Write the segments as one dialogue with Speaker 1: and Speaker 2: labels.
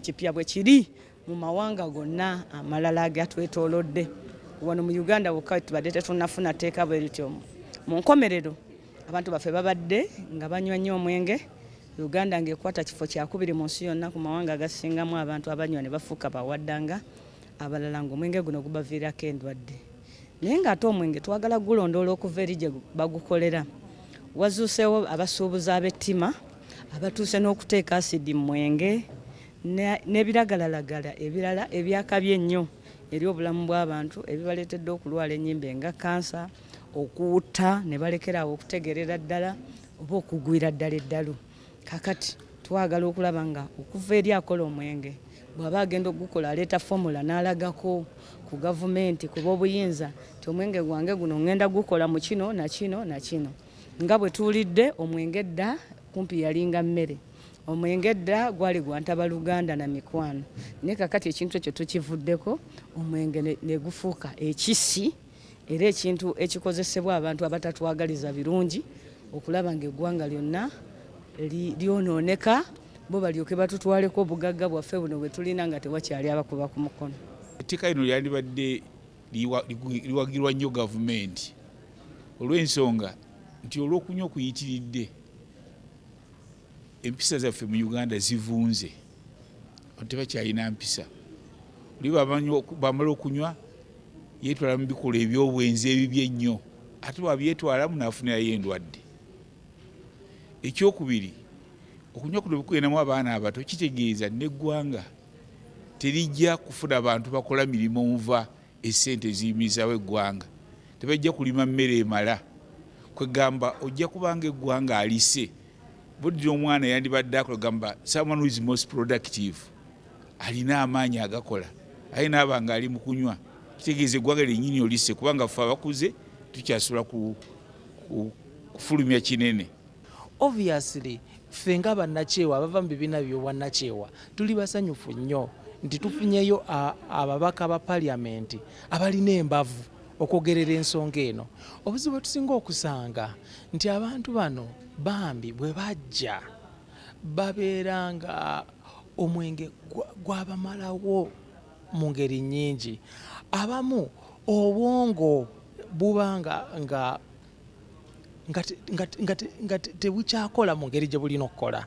Speaker 1: kipya bwe kiri mu mawanga gonna amalala agatwetoolodde. Wano mu Uganda wokka tubadde tetunnafuna tteeka bwe lityo. Mu nkomerero abantu baffe babadde nga banywa nnyo omwenge. Uganda ng'ekwata kifo kyakubiri mu nsi yonna ku mawanga agasingamu abantu abanywa ne bafuuka bawaddanga, abalala ng'omwenge guno gubaviirako endwadde. Naye ng'ate omwenge twagala gulondoola okuva eri gye bagukolera. Wazuuseewo abasuubuzi ab'ettima abatuuse n'okuteeka asidi mu mwenge n'ebiragalalagala ebirala ebyakabye ennyo eri obulamu bw'abantu ebibaleetedde okulwala ennyimbe nga kansa, okuwutta ne balekeraawo okutegerera ddala oba okugwira ddala eddalu. Kakati twagala okulaba nga okuva eri akola omwenge bw'aba agenda okugukola aleeta fomula n'alagako ku gavumenti ku b'obuyinza nti omwenge gwange guno ngenda gukola mu kino na kino na kino. Nga bwe tuwulidde omwenge dda kumpi yalinga mmere. Omwenge dda gwali gwantaba Luganda na mikwano. Naye kakati ekintu ekyo tukivuddeko, omwenge ne gufuuka ekisi era ekintu ekikozesebwa abantu abatatwagaliza birungi okulaba ng'eggwanga lyonna lyonooneka bo balyoke batutwaleko obugagga bwaffe buno bwe tulina nga tewakyali abakuba ku mukono. Etteeka lino lyandibadde liwagirwa nnyo gavumenti olw'ensonga nti olw'okunywa okuyitiridde empisa zaffe mu Uganda zivunze, tebakyalina mpisa. Oli bamala okunywa yeetwala mu bikolwa eby'obwenzi ebibye ennyo ate bwabyetwalamu n'afunirayo endwadde. Ekyokubiri, okunywa kuno bikugenamu abaana abato kitegeeza n'eggwanga terijja kufuna bantu bakola mirimu omuva essente ziyimirizaawo eggwanga. Tebajja kulima mmere emala. Kwegamba ojja kubanga eggwanga alise. Budde omwana yandibadde akola gamba someone who is most productive alina amaanyi agakola aye n'abanga ali mu kunywa kitegeeza eggwanga lyennyini olise kubanga ffe abakuze tukyasobola kufulumya kinene.
Speaker 2: Obviously ffe nga bannakyewa abava mu bibiina by'obwannakyewa tuli basanyufu nnyo nti tufunyeyo ababaka ba paliamenti abalina embavu okwogerera ensonga eno. Obuzibu tusinga okusanga nti abantu bano bambi bwe bajja babeera nga omwenge gwabamalawo mu ngeri nnyingi. Abamu obwongo buba nga tebukyakola mu ngeri gye bulina okukola.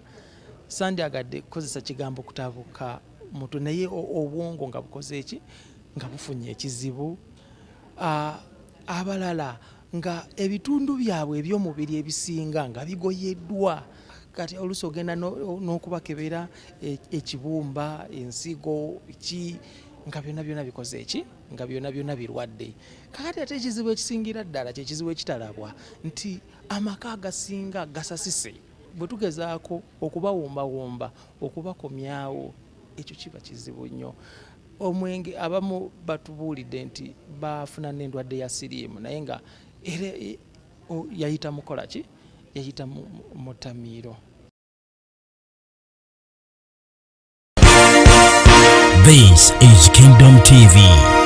Speaker 2: Sandyagadde kukozesa kigambo kutabuka mutu naye obwongo nga bukoze eki nga bufunye ekizibu. Abalala nga ebitundu byabwe eby'omubiri ebisinga nga bigoyeddwa. Kati oluusi ogenda n'okubakebera ekibumba, ensigo, nga byonna bikoze eki nga byonna birwadde. Kakati ate ekizibu ekisingira ddala kye kizibu ekitalabwa nti amaka agasinga gasasise. Bwe tugezaako okubawumbawumba okubakomyawo ekyo kiba kizibu nnyo. Omwenge abamu batubuulidde nti bafuna n'endwadde ya siriimu naye nga era yayita mukola ki? Yayita mu ttamiiro.
Speaker 3: This is Kingdom TV.